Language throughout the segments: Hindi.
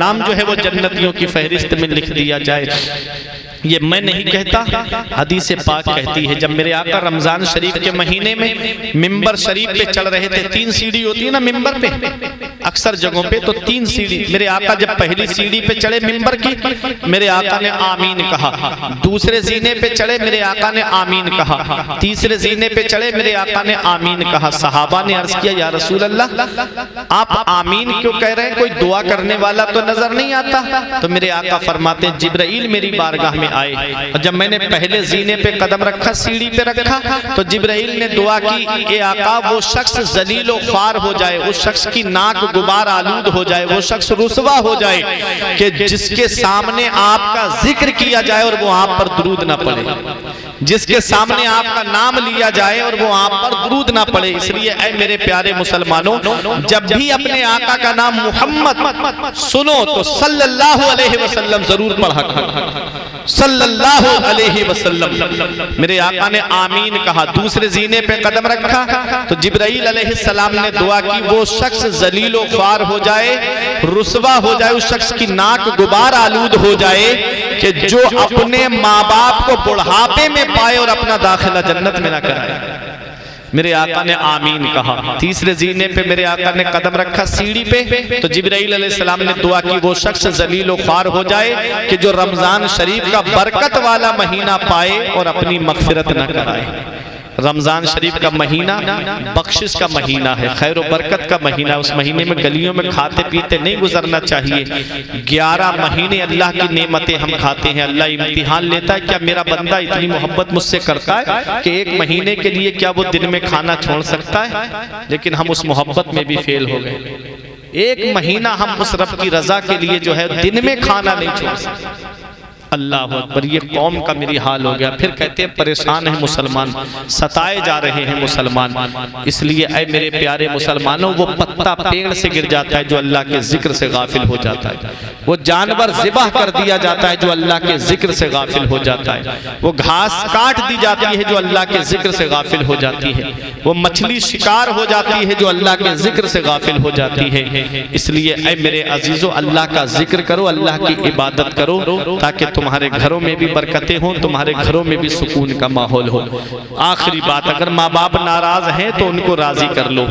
नाम जो है वो जन्नतियों की फहरिस्त में लिख दिया जाए। ये मैं नहीं कहता, हदीस पाक कहती है। जब मेरे आका रमजान शरीफ के महीने में मिंबर शरीफ पे चढ़ रहे थे, 3 सीढ़ी होती है ना मिंबर पे, अक्सर जगहों पे तो 3 सीढ़ी। मेरे आका जब पहली सीढ़ी पे चढ़े मिंबर की, मेरे आका ने आमीन कहा। दूसरे जीने पे चढ़े, मेरे आका ने आमीन कहा। तीसरे जीने पे चढ़े, मेरे आका ने आमीन कहा। सहाबा ने अर्ज किया, या रसूल अल्लाह आप आमीन क्यों कह रहे हैं, कोई दुआ करने वाला तो नजर नहीं आता? तो मेरे आका फरमाते, जिब्राइल मेरी बारगाह में आए और जब मैंने पहले जीने पे कदम रखा, सीढ़ी पे रखा, तो जिब्राइल ने दुआ की, ए आका वो शख्स जलीलो ख्वार हो जाए, उस शख्स की नाक गुबार आलूद हो जाए, वो शख्स रुसवा हो जाए कि जिसके सामने आपका जिक्र किया जाए और वो आप पर दुरूद ना पड़े, जिसके सामने आपका नाम लिया जाए और वो आप पर दुरूद ना पड़े। इसलिए ऐ मेरे प्यारे मुसलमानों, जब भी अपने आका का नाम मुहम्मद सुनो तो सल्लल्लाहु अलैहि वसल्लम जरूर पढ़ा करो, सल्लल्लाहु अलैहि वसल्लम। मेरे आका ने आमीन कहा, दूसरे जीने पे कदम रखा तो जिब्राइल अलैहिस्सलाम ने दुआ की, वो शख्स जलीलो ख्वार हो जाए, रुसवा हो जाए, उस शख्स की नाक गुबार आलूद हो जाए कि जो अपने माँ बाप को बुढ़ापे में पाए और अपना दाखिला जन्नत में ना कराए। मेरे आका ने आमीन कहा। तीसरे जीने पे मेरे आका ने कदम रखा सीढ़ी पे, तो जिब्राइल अलैहिस्सलाम ने दुआ की, वो शख्स जलीलो ख्वार हो जाए कि जो रमजान शरीफ का बरकत वाला महीना पाए और अपनी मगफिरत न कराए। रमजान शरीफ का महीना बख्शिश का महीना है, खैर व बरकत का महीना। उस महीने में गलियों में खाते पीते नहीं गुजरना चाहिए। 11 महीने अल्लाह की नेमतें हम खाते हैं। अल्लाह इम्तिहान लेता है, क्या मेरा बंदा इतनी मोहब्बत मुझसे करता है कि 1 महीने के लिए क्या वो दिन में खाना छोड़ सकता है? लेकिन हम उस मोहब्बत में भी फेल हो गए। 1 महीना हम उस रब की रजा के लिए जो है दिन में खाना नहीं छोड़ सकते। अल्लाह अकबर, ये कौम का मेरी हाल हो गया। फिर कहते हैं परेशान है मुसलमान, सताए जा रहे हैं मुसलमान। इसलिए ऐ मेरे प्यारे मुसलमानों, वो पत्ता पेड़ से गिर जाता है जो अल्लाह के जिक्र से गाफिल हो जाता है, वो जानवर ज़िबह कर दिया जाता है जो अल्लाह के जिक्र से गाफिल हो जाता है, वो घास काट दी जाती है जो अल्लाह के जिक्र से गाफिल हो जाती है, वो मछली शिकार हो जाती है जो अल्लाह के जिक्र से गाफिल हो जाती है। इसलिए ऐ मेरे अजीजों, अल्लाह का जिक्र करो, अल्लाह की इबादत करो, ताकि तुम्हारे घरों में भी बरकतें हों, तुम्हारे घरों में भी सुकून का माहौल हो। आखिरी बात, अगर माँ बाप नाराज हैं तो उनको राजी कर लो।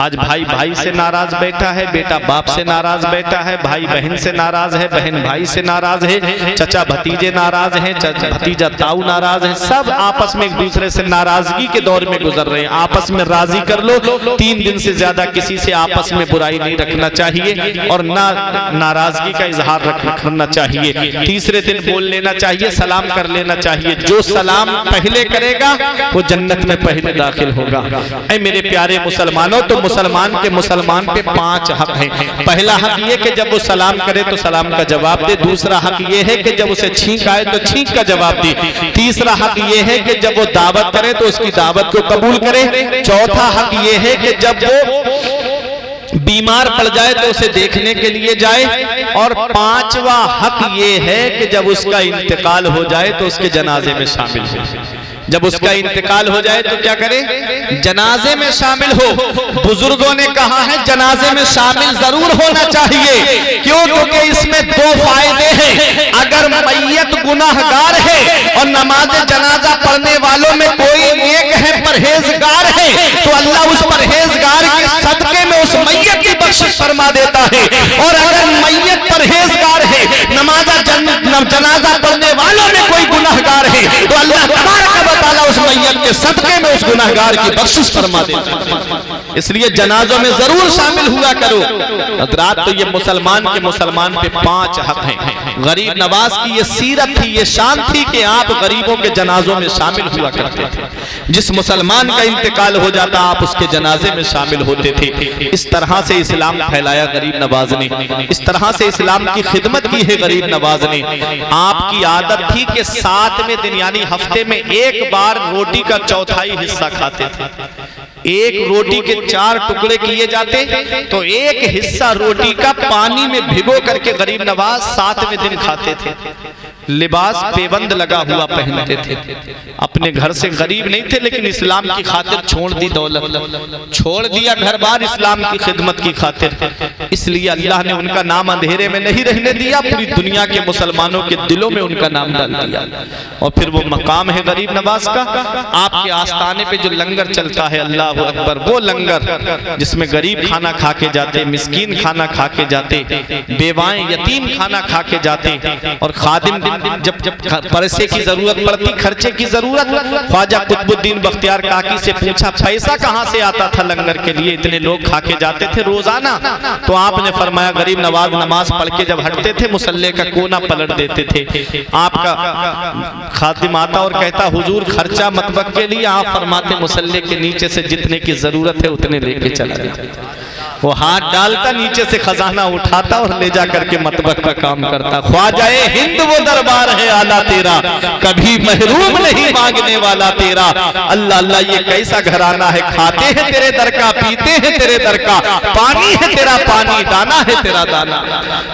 आज भाई भाई से नाराज बैठा है, बेटा बाप से नाराज बैठा है, भाई बहन से नाराज है, बहन भाई से नाराज है, चचा भतीजे नाराज हैं, भतीजा ताऊ नाराज है, सब आपस में एक दूसरे से नाराजगी के दौर में गुजर रहे हैं। आपस में राजी कर लो। 3 दिन से ज्यादा किसी से आपस में बुराई नहीं रखना चाहिए और ना नाराजगी का इजहार करना चाहिए। तीसरे दिन बोल लेना चाहिए, सलाम कर लेना चाहिए। जो सलाम पहले करेगा वो जन्नत में पहले दाखिल होगा। ऐ मेरे प्यारे मुसलमानों, तो मुसलमान पे 5 हक हैं। पहला हक ये कि जब वो सलाम करे तो सलाम का जवाब दे। दूसरा हक ये है कि जब उसे छींक आए तो छींक का जवाब दे। तीसरा हक ये है कि जब वो दावत करे तो उसकी दावत को कबूल करे। चौथा हक ये है कि जब वो बीमार पड़ जाए तो उसे देखने के लिए जाए। और 5वां हक ये है कि जब उसका इंतकाल हो जाए तो उसके जनाजे में शामिल हो। जब उसका इंतकाल हो जाए तो क्या करे? जनाजे में शामिल हो। बुजुर्गों ने कहा है जनाजे में शामिल जरूर होना चाहिए। क्यों? क्योंकि इसमें 2 फायदे हैं। अगर मैयत गुनाहगार है और नमाज जनाजा पढ़ने वालों में कोई एक है परहेजगार है, तो अल्लाह उस परहेजगार के सदके में उस मैयत की बख्शिश फरमा देता है। और अगर मैयत परहेजगार है, जनाजा पढ़ने वालों में कोई गुनाहगार है, तो अल्लाह ताला उस मैयत के सदके में उस गुनाहगार की बख्शिश फरमा देता है। इसलिए जनाजों में जरूर शामिल हुआ करो। हज़रात, तो ये मुसलमान पे 5 हक हैं। गरीब नवाज की ये सीरत थी, ये शान थी कि आप गरीबों के जनाजों में शामिल हुआ करते थे। जिस मुसलमान का इंतकाल हो जाता आप उसके जनाजे में शामिल होते थे। इस तरह से इस्लाम फैलाया गरीब नवाज ने, इस तरह से इस्लाम की खिदमत की है गरीब नवाज ने। आपकी आदत थी कि 7वें दिन यानी हफ्ते में एक बार रोटी का 1/4 हिस्सा खाते थे। एक रोटी के 4 टुकड़े किए जाते तो एक हिस्सा रोटी का पानी में भिगो करके गरीब नवाज 7वें दिन खाते थे। लिबास पेबंद लगा हुआ पहनते थे। अपने घर से गरीब नहीं थे, लेकिन इस्लाम की खातिर छोड़ दी दौलत, छोड़ दिया घर बार इस्लाम की खिदमत की खातिर। इसलिए अल्लाह ने उनका नाम अंधेरे में नहीं रहने दिया, पूरी दुनिया के मुसलमानों के दिलों में उनका नाम डाल दिया। और फिर वो मकाम है गरीब नवाज का। आपके आस्थाने पे जो लंगर चलता है, अल्लाह अकबर, वो लंगर जिसमें गरीब खाना खा के जाते, मिस्कीन खाना खा के जाते, बेवाएं यतीम खाना खा के जाते, और खादिम जब पैसे की जरूरत पड़ती, खर्चे की जरूरत, ख्वाजा कुतुबुद्दीन बख्तियार काकी से पूछा पैसा कहां से आता था लंगर के लिए, इतने लोग खा के जाते थे रोजाना। तो आपने फरमाया गरीब नवाज नमाज पढ़ के जब हटते थे मुसल्ले का कोना पलट देते थे। आपका खादिम आता और कहता हुजूर खर्चा मतबक के लिए, आप फरमाते मुसल्ले के नीचे से जितने की जरूरत है उतने लेके चला जाता। वो हाथ डालता, नीचे से खजाना उठाता और ले जा करके मतबक का काम करता। ख्वाजाए हिंद वो दरबार है आला तेरा, कभी महरूम नहीं मांगने वाला तेरा। अल्लाह अल्लाह ये कैसा घराना है, खाते हैं तेरे दर का, पीते हैं तेरे दर का, पानी है तेरा पानी, दाना है तेरा दाना।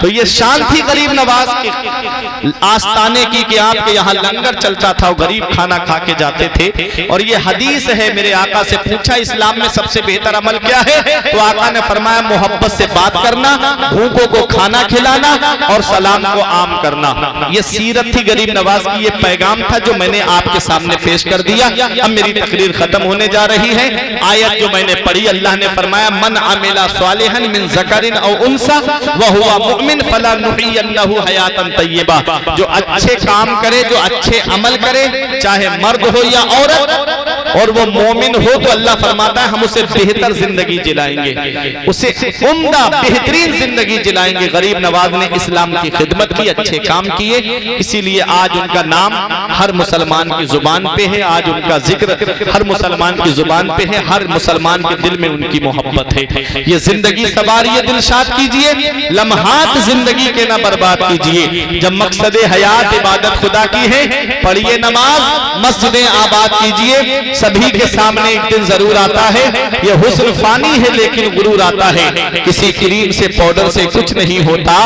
तो ये शान थी गरीब नवाज के आस्थाने की कि आपके यहाँ लंगर चलता था, गरीब खाना खा के जाते थे। और ये हदीस है, मेरे आका से पूछा इस्लाम में सबसे बेहतर अमल क्या है, तो आका ने फरमाया मोहब्बत से बात करना, भूखों को खाना खिलाना और सलाम को आम करना। ये सीरत थी गरीब नवाज की, ये पैगाम था जो मैंने आपके सामने पेश कर दिया। अब मेरी तकरीर खत्म होने जा रही है। आयत जो मैंने पढ़ी, अल्लाह ने फरमाया मन अमिला सालिहन मिन ज़करिन औ उनसा व हुवा मुमिन फला नुहियन्नहु हयातन तय्यबा। जो अच्छे काम करे, जो अच्छे अमल करे, चाहे मर्द हो या औरत, और वो मोमिन हो, तो अल्लाह फरमाता है हम उसे बेहतर जिंदगी जिलाएंगे, उसे उम्दा बेहतरीन जिंदगी जिलाएंगे। गरीब नवाज ने इस्लाम की खिदमत की, अच्छे काम किए, इसीलिए आज उनका नाम हर मुसलमान की जुबान पे है, आज उनका जिक्र हर मुसलमान की जुबान पे है, हर मुसलमान के दिल में उनकी मोहब्बत है। ये जिंदगी सवारिए दिलशाद कीजिए, लम्हात जिंदगी के ना बर्बाद कीजिए। जब मकसद हयात इबादत खुदा की है, पढ़िए नमाज, मस्जिदें आबाद कीजिए। सभी के सामने एक दिन जरूर आता है, ये हुस्न फानी है लेकिन गुरूर आता है। किसी क्रीम से पाउडर से कुछ नहीं होता,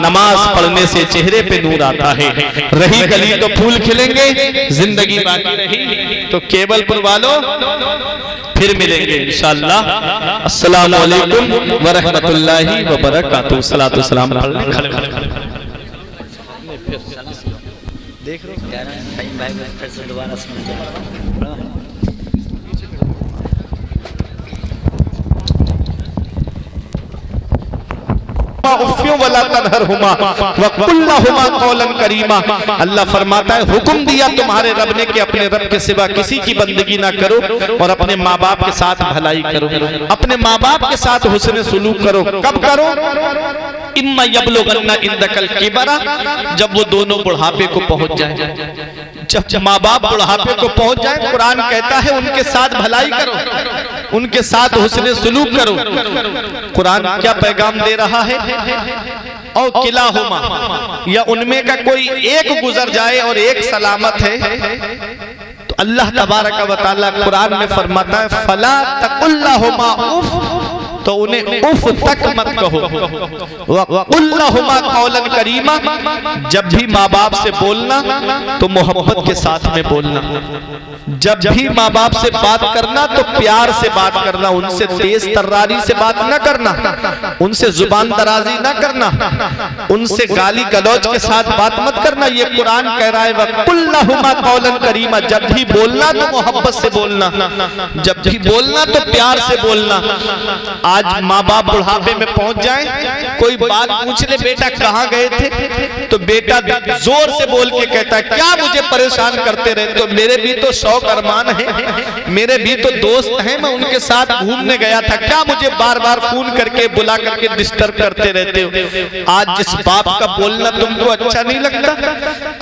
नमाज पढ़ने से चेहरे पे नूर आता है। रही गली तो फूल खिलेंगे, जिंदगी बाकी रही तो केवलपुर वालों फिर मिलेंगे इंशाअल्लाह। अस्सलामु अलैकुम व रहमतुल्लाहि व बरकातुहू। सलातो सलाम देख अल्लाह फरमाता है हुक्म दिया तुम्हारे रब ने कि अपने रब के सिवा किसी की बंदगी ना करो, और अपने माँ बाप के साथ भलाई करो, अपने माँ बाप के साथ हुस्न सुलूक करो। कब करो? इम्मा यबलुगन्ना इंदकल किबरा, जब वो दोनों बुढ़ापे को पहुंच जाए। जब माँ बाप बुढ़ापे को पहुंच जाए, कुरान कहता है उनके साथ भलाई करो, उनके साथ हुस्न सुलूक करो। कुरान क्या पैगाम दे रहा है? और किलाहुमा, या उनमें का कोई एक गुजर जाए और एक सलामत है, तो अल्लाह तबारक व तआला कुरान में फरमाता है फला तकुल्लाहुमा उफ, तो उन्हें उफ तक मत कहो। वकुल्लाहुमा कौलन करीमा, जब भी माँ बाप से बोलना तो मोहब्बत के साथ में बोलना। जब भी माँ बाप से बात करना तो प्यार से बात करना, उनसे तेज तर्रारी से बात न करना, उनसे जुबान दराजी न करना, उनसे गाली गलौज के साथ बात मत करना। ये कुरान कह रहा है वकुल्लाहुमा कौलन करीमा, जब भी बोलना तो मोहब्बत से बोलना, जब भी बोलना तो प्यार से बोलना। आज माँ बाप बुढ़ापे में पहुंच जाए, कोई बात पूछ ले बेटा कहाँ गए थे, तो बेटा जोर से बोल के कहता है क्या मुझे परेशान करते रहते हो, मेरे भी तो शौक अरमान है, मेरे भी तो दोस्त हैं, मैं उनके साथ घूमने गया था, क्या मुझे बार बार फोन करके बुला करके डिस्टर्ब करते रहते हो। आज जिस बाप का बोलना तुमको अच्छा नहीं लगता,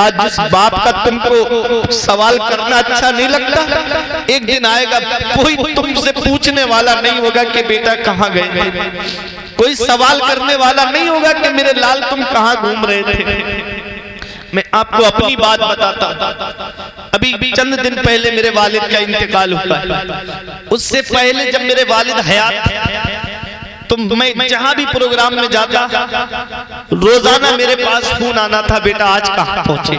आज जिस बाप का तुमको सवाल करना अच्छा नहीं लगता, एक दिन आएगा कोई तुमसे पूछने वाला नहीं होगा कि बेटा कहाँ गए, कोई सवाल करने वाला नहीं होगा कि मेरे लाल तुम कहाँ घूम रहे थे। मैं आपको अपनी बात बताता, अभी चंद दिन पहले मेरे वालिद का इंतकाल हुआ है। उससे पहले जब मेरे वालिद हयात थे तो मैं जहां भी प्रोग्राम में जाता रोजाना मेरे पास फोन आना था, बेटा आज कहां पहुंचे,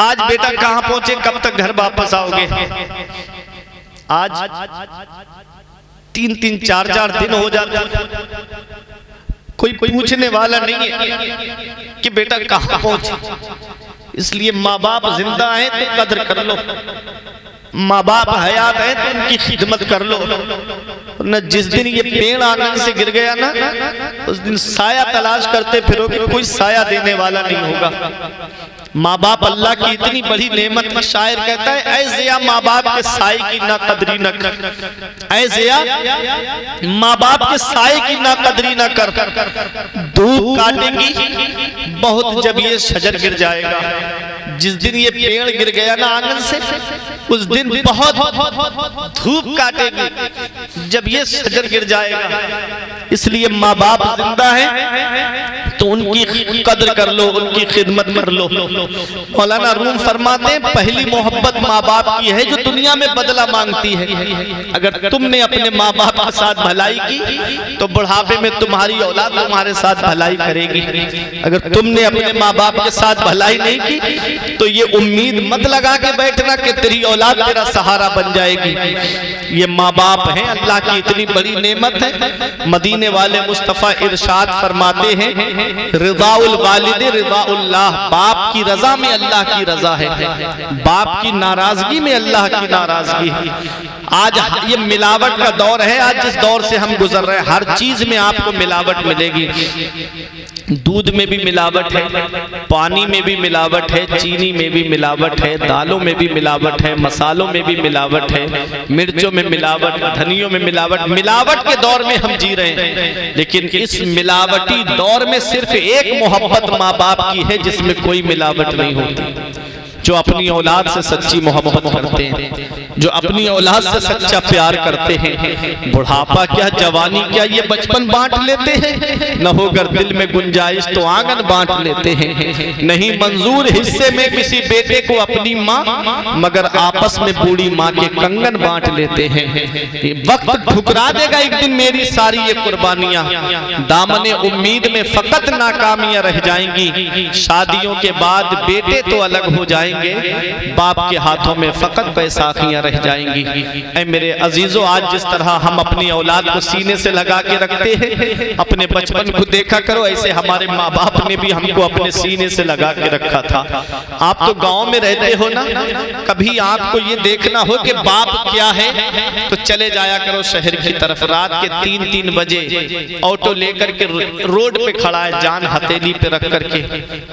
आज बेटा कहां पहुंचे, कब तक घर वापस आओगे। आज 3-3 4-4 दिन हो जाते, कोई पूछने वाला नहीं है कि बेटा कहां पहुंचे। इसलिए माँ बाप जिंदा हैं तो कदर कर लो, माँ बाप हयात हैं तो उनकी खिदमत कर लो। न जिस दिन ये पेड़ आंगन से गिर गया ना, उस दिन साया तलाश करते फिरोगे, कोई साया देने वाला नहीं होगा। माँ बाप अल्लाह की इतनी बड़ी नेमत है। शायर कहता है, ऐ ज़िया माँ बाप के साए की ना कदरी न कर, ऐ ज़िया माँ बाप के साए की ना कदरी न कर, धूप काटेंगी बहुत जब ये शजर गिर जाएगा। जिस दिन ये पेड़ गिर गया ना आंगन से, उस दिन बहुत धूप काटेगी जब ये शजर गिर जाएगा। इसलिए माँ बाप जिंदा है तो उनकी कदर कर लो, उनकी खिदमत कर लो। मौलाना रूम फरमाते हैं, पहली मोहब्बत माँ बाप की है जो दुनिया में बदला मांगती है। अगर तुमने अपने माँ बाप के साथ भलाई की तो बुढ़ापे में तुम्हारी औलाद तुम्हारे साथ भलाई करेगी। अगर तुमने अपने माँ बाप के साथ भलाई नहीं की तो ये उम्मीद मत लगा के बैठना कि तेरी औलाद तेरा सहारा बन जाएगी। ये माँ बाप हैं, अल्लाह की इतनी बड़ी नेमत है। मदीने वाले मुस्तफ़ा इरशाद फरमाते हैं, रिज़ाउल वालिद रिज़ाउल्लाह, बाप की रजा में अल्लाह की रजा है, बाप की नाराजगी में अल्लाह की नाराजगी है। आज ये मिलावट का दौर है, आज जिस दौर से हम गुजर रहे हैं हर चीज में आपको मिलावट मिलेगी। दूध में भी मिलावट है, पानी में भी मिलावट है, चीनी में भी मिलावट है, दालों में भी मिलावट है, मसालों में भी मिलावट है, मिर्चों में मिलावट, धनियों में मिलावट। मिलावट के दौर में हम जी रहे हैं, लेकिन इस मिलावटी दौर में सिर्फ एक मोहब्बत माँ बाप की है जिसमें कोई मिलावट नहीं होती। जो अपनी औलाद से सच्ची मोहब्बत करते हैं, जो अपनी औलाद से सच्चा प्यार करते हैं, बुढ़ापा क्या जवानी क्या ये बचपन बांट लेते हैं। न होकर दिल में गुंजाइश तो आंगन बांट लेते हैं। नहीं मंजूर हिस्से में किसी बेटे को अपनी माँ, मगर आपस में बूढ़ी माँ के कंगन बांट लेते हैं। वक्त ठुकरा देगा एक दिन मेरी सारी ये कुर्बानियां, दामने उम्मीद में फकत नाकामियां रह जाएंगी। शादियों के बाद बेटे तो अलग हो जाएंगे, बाप के हाथों में फकत बैसाखियां रह जाएंगी। ऐ मेरे अजीजों, आज जिस तरह हम अपनी औलाद को सीने से लगा के रखते हैं, अपने बचपन को देखा करो, ऐसे हमारे माँ बाप ने भी हमको अपने सीने से लगा के रखा था। आप तो गांव में रहते हो ना, कभी आपको ये देखना हो कि बाप क्या है तो चले जाया करो शहर की तरफ। रात के 3-3 बजे ऑटो लेकर के रोड पे खड़ा है, जान हथेली पे रख करके।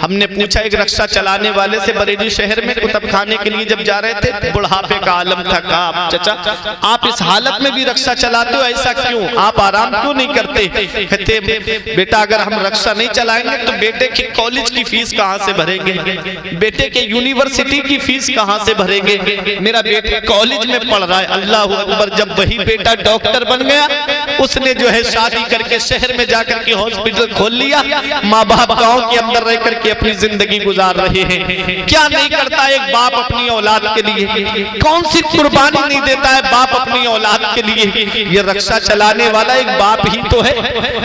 हमने पूछा एक रिक्शा चलाने वाले से, बरेली शहर में कुतब खाने के लिए जब जा रहे थे, बुढ़ापे का आलम था, कहा चाचा आप इस हालत में भी रिक्शा चलाते हो, ऐसा क्यों, आप आराम क्यों नहीं करते। कहते बेटा अगर हम रिक्शा नहीं चलाएंगे तो बेटे की कॉलेज की फीस कहां से भरेंगे, बेटे के यूनिवर्सिटी की फीस कहां से भरेंगे। मेरा बेटा कॉलेज में पढ़ रहा है, अल्लाह अकबर। जब वही बेटा डॉक्टर बन गया, उसने जो है शादी करके शहर में जाकर के हॉस्पिटल खोल लिया। माँ बाप गाँव के अंदर रह करके अपनी जिंदगी गुजार रहे हैं। क्या नहीं करता एक बाप अपनी औलाद के लिए, कौन सी कुर्बानी नहीं देता है बाप अपनी औलाद के लिए। ये रिक्शा चलाने वाला एक बाप ही तो है,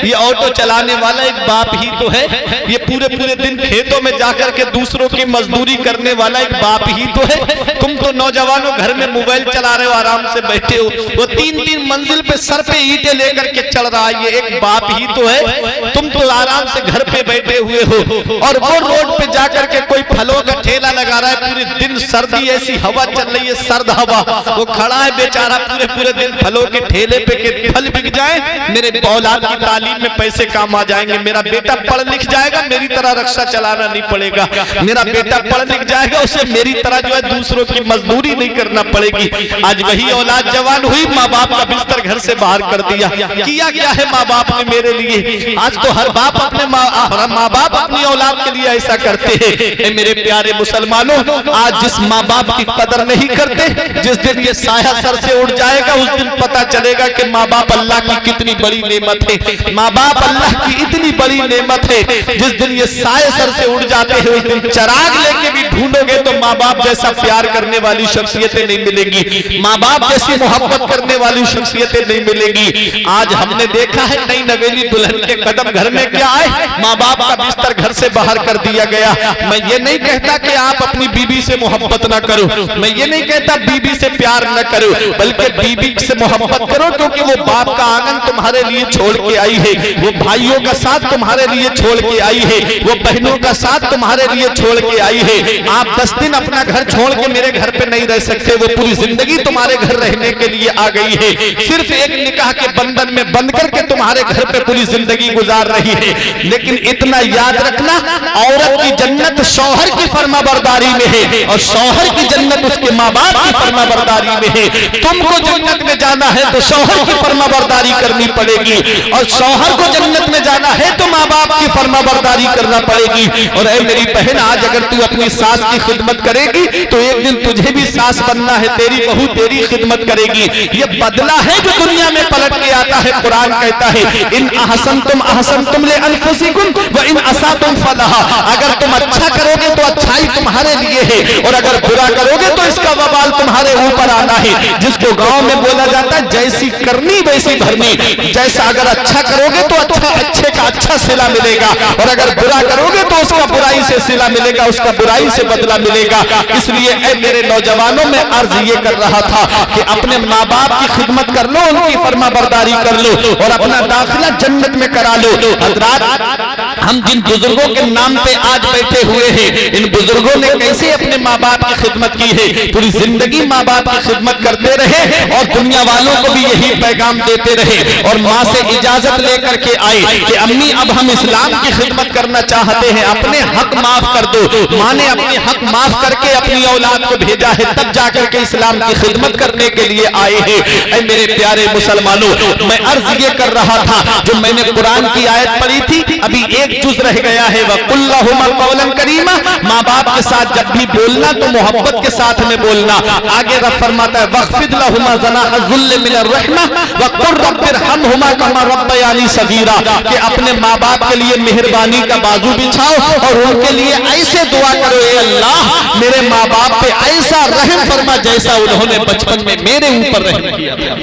ये ऑटो चलाने वाला एक बाप ही तो है, ये पूरे पूरे दिन खेतों में जाकर के दूसरों की मजदूरी करने वाला एक बाप ही तो है। तुम तो नौजवानों घर में मोबाइल चला रहे हो, आराम से बैठे हो, वो 3-3 मंजिल पे सर पे ईंटें लेकर के चढ़ रहा है, ये एक बाप ही तो है। तुम तो आराम से घर पे बैठे हुए हो और वो रोड पे जाकर के कोई फलों का ठेला लगा रहा है, पूरे दिन सर्दी ऐसी हवा चल रही है, सर्द हवा, वो खड़ा है बेचारा पूरे पूरे दिन फलों के ठेले पे के फल बिक जाए, मेरे औलाद की तालीम में पैसे काम आ जाएंगे, मेरा बेटा पढ़ लिख जाएगा, मेरी तरह रिक्शा चलाना नहीं पड़ेगा, मेरा बेटा पढ़ लिख जाएगा, उसे मेरी तरह जो है दूसरों की मजदूरी नहीं करना पड़ेगी। आज वही औलाद जवान हुई, माँ बाप का बिस्तर घर से बाहर कर दिया। किया क्या है माँ बाप ने मेरे लिए? आज तो हर बाप अपने माँ बाप अपनी औलाद के लिए ऐसा करते हैं। मेरे प्यारे मुसलमानों, आज जिस माँ बाप की कदर नहीं करते, जिस दिन ये साया सर से उड़ जाएगा उस दिन पता चलेगा कि माँ बाप अल्लाह की कितनी बड़ी नेमत है। माँ बाप अल्लाह की इतनी बड़ी नेमत है, जिस दिन ये साया सर से उड़ जाते हैं उस दिन चिराग लेके भी ढूंढोगे तो माँ बाप जैसा प्यार करने वाली शख्सियतें नहीं मिलेंगी, माँ बाप जैसी मोहब्बत करने वाली शख्सियतें नहीं मिलेंगी। आज हमने देखा है नई नवेली दुल्हन के कदम घर में क्या आए, माँ बाप का बिस्तर घर से बाहर कर दिया गया। मैं ये नहीं कहता कि आप अपनी बीबी से मोहब्बत ना करो, मैं ये नहीं कहता बीबी से प्यार न करो, बल्कि बीबी से मोहब्बत करो, क्योंकि वो बाप का आंगन तुम्हारे लिए छोड़ के आई है, वो भाइयों का साथ तुम्हारे लिए छोड़ के आई है, वो बहनों का साथ तुम्हारे लिए छोड़ के आई है। आप 10 दिन अपना घर छोड़ के मेरे घर पे नहीं रह सकते, वो पूरी जिंदगी तुम्हारे घर रहने के लिए आ गई है, सिर्फ एक निकाह के बंधन में बंध करके तुम्हारे घर पे पूरी जिंदगी गुजार रही है। लेकिन इतना याद रखना, औरत की जन्नत शौहर की फर्माबरदारी में है और शौहर की जन्नत उसके माँ बाप की फर्माबरदारी में है। तुमको जन्नत में जाना है तो शौहर की फर्माबरदारी करनी पड़ेगी, और शौहर को जन्नत में जाना है तो माँ बाप की फर्माबरदारी करना पड़ेगी। और ऐ मेरी बहन, आज अगर तू अपनी सास की खिदमत करेगी तो एक दिन तुझे भी सास बनना है, तेरी बहू तेरी खिदमत करेगी। ये बदला है जो दुनिया में पलट के आता है। कुरान कहता है इन अहसनतुम अहसनतुम ले अनफुसिकुम व इन असातुम फलहा। अगर तुम अच्छा करोगे तो अच्छाई तुम्हारे लिए है, और अगर बुरा करोगे तो इसका वबाल तुम्हारे ऊपर आना है। जिसको गांव में बोला जाता है जैसी करनी वैसी भरनी। जैसा अगर अच्छा करोगे तो अच्छे का अच्छा सिला मिलेगा, और अगर बुरा करोगे तो उसका बुराई से सिला मिलेगा, उसका बुराई से बदला मिलेगा। इसलिए ऐ मेरे नौजवानों में अर्ज ये कर रहा था कि अपने माँ बाप की खिदमत कर लो, उनकी फर्माबरदारी कर लो, और अपना दाखिला जन्नत में करा लो। हज़रात, हम जिन बुजुर्गों के नाम पे आज बैठे हुए हैं, इन बुजुर्गों ने कैसे अपने माँ बाप की खिदमत की है, पूरी जिंदगी माँ बाप की खिदमत करते रहे और दुनिया वालों को भी यही पैगाम देते रहे, और माँ से इजाजत लेकर के आए कि अम्मी अब हम इस्लाम की खिदमत करना चाहते हैं, अपने हक माफ कर दो। माँ ने अपने हक माफ करके अपनी औलाद को भेजा है, तब जाकर के इस्लाम की खिदमत करने के लिए आए हैं। ऐ मेरे प्यारे मुसलमानों, मैं अर्ज ये कर रहा था, जो मैंने कुरान की आयत पढ़ी थी, अभी एक जुज रह गया है, वकुल्लहुमा कौलन करीमा। माँ बाप के साथ जब भी बोलना तो मोहब्बत के साथ में बोलना। आगे रब फरमाता है वख्फिद लहुमा ज़नाह ज़ुल्ल मिनर रहमा वक़ुल रब्बिरहमहुमा कमा रब्बयानी सगीरा, कि अपने माँ बाप के लिए मेहरबानी का बाजू बिछाओ और उनके लिए ऐसे दुआ करो, ए अल्लाह मेरे माँ बाप पे ऐसा रहम फरमा जैसा उन्होंने बचपन में मेरे ऊपर रहम किया था।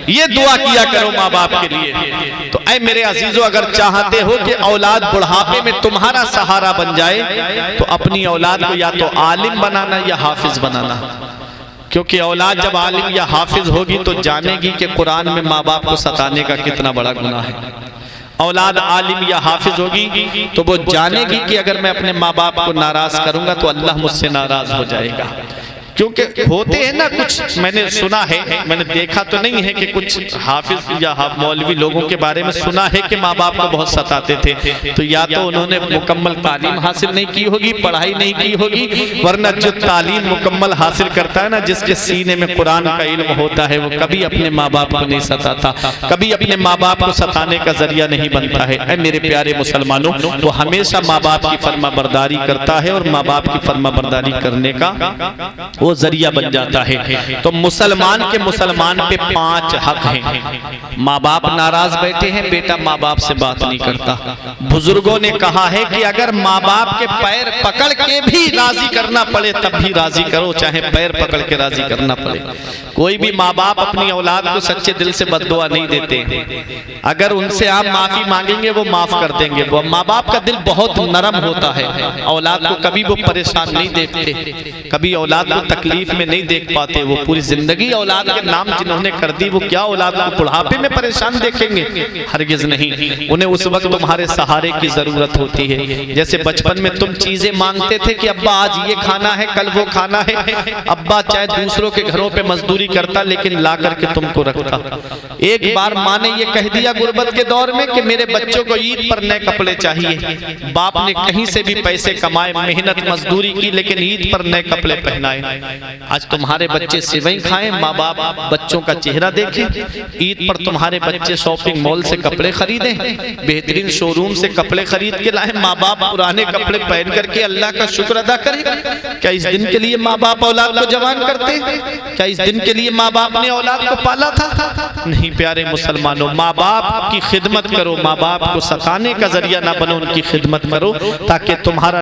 ये दुआ किया करो माँ बाप के लिए। तो ऐ मेरे अजीजों, अगर चाहते हो कि औलाद बुढ़ापे में तुम्हारा सहारा बन जाए तो अपनी औलाद को या तो आलिम बनाना या हाफिज बनाना, क्योंकि औलाद जब आलिम या हाफिज होगी तो जानेगी कि कुरान में माँ बाप को सताने का कितना बड़ा गुनाह है। औलाद आलिम या हाफिज होगी तो वो जानेगी कि अगर मैं अपने माँ बाप को नाराज करूंगा तो अल्लाह मुझसे नाराज हो जाएगा। क्योंकि होते हैं ना कुछ, मैंने सुना है, मैंने देखा तो नहीं है कि कुछ हाफिज या मौलवी लोगों के बारे में सुना है कि माँ बाप को बहुत सताते थे, तो या तो उन्होंने मुकम्मल तालीम हासिल नहीं की होगी, पढ़ाई नहीं की होगी, वरना जो तालीम मुकम्मल हासिल करता है ना, जिसके सीने में कुरान का इल्म होता है, वो कभी अपने माँ बाप को नहीं सताता, कभी अपने माँ बाप को सताने का जरिया नहीं बनता है। ऐ मेरे प्यारे मुसलमानों, वो हमेशा माँ बाप की फर्माबरदारी करता है, और माँ बाप की फर्माबरदारी करने का वो जरिया बन जाता है। तो मुसलमान के मुसलमान पे 5 हक हैं। माँ बाप नाराज बैठे हैं, बेटा माँ बाप से बात नहीं करता। बुजुर्गों ने कहा है कि अगर माँ बाप के पैर पकड़ के भी राजी करना पड़े तब भी राजी करो, चाहे पैर पकड़ के राजी करना पड़े। कोई भी माँ बाप अपनी औलाद को सच्चे दिल से बद्दुआ नहीं देते। अगर उनसे आप माफी मांगेंगे वो माफ कर देंगे। वो माँ बाप का दिल बहुत नरम होता है, औलाद को कभी वो परेशान नहीं देखते, कभी औलाद को तकलीफ में नहीं देख पाते। वो पूरी जिंदगी औलाद के नाम जिन्होंने कर दी, वो क्या औलाद को बुढ़ापे में परेशान देखेंगे? हरगिज नहीं। उन्हें उस वक्त तुम्हारे सहारे की जरूरत होती है। जैसे बचपन में तुम चीजें मांगते थे कि अब्बा आज ये खाना है, कल वो खाना है। अब्बा चाहे दूसरों के घरों पे मजदूरी करता लेकिन ला करके तुमको रखता। एक बार माँ ने ये कह दिया गुर्बत के दौर में कि मेरे बच्चों को ईद पर नए कपड़े चाहिए। बाप ने कहीं से भी पैसे कमाए, मेहनत मजदूरी की, लेकिन ईद पर नए कपड़े पहनाए। आज तुम्हारे बच्चे सिवई खाएं, माँ बाप बच्चों का चेहरा देखें। ईद पर तुम्हारे बच्चे शॉपिंग मॉल से कपड़े खरीदें, बेहतरीन शोरूम से कपड़े खरीद के लाए। माँ बाप पुराने कपड़े पहन करके अल्लाह का शुक्र अदा करें। क्या इस दिन के लिए माँ बाप औलाद को जवान करते? क्या इस दिन के लिए माँ बाप ने औलाद को पाला था? नहीं प्यारे मुसलमानों, माँ बाप की खिदमत करो, माँ बाप को सताने का जरिया ना बनो, उनकी खिदमत करो ताकि तुम्हारा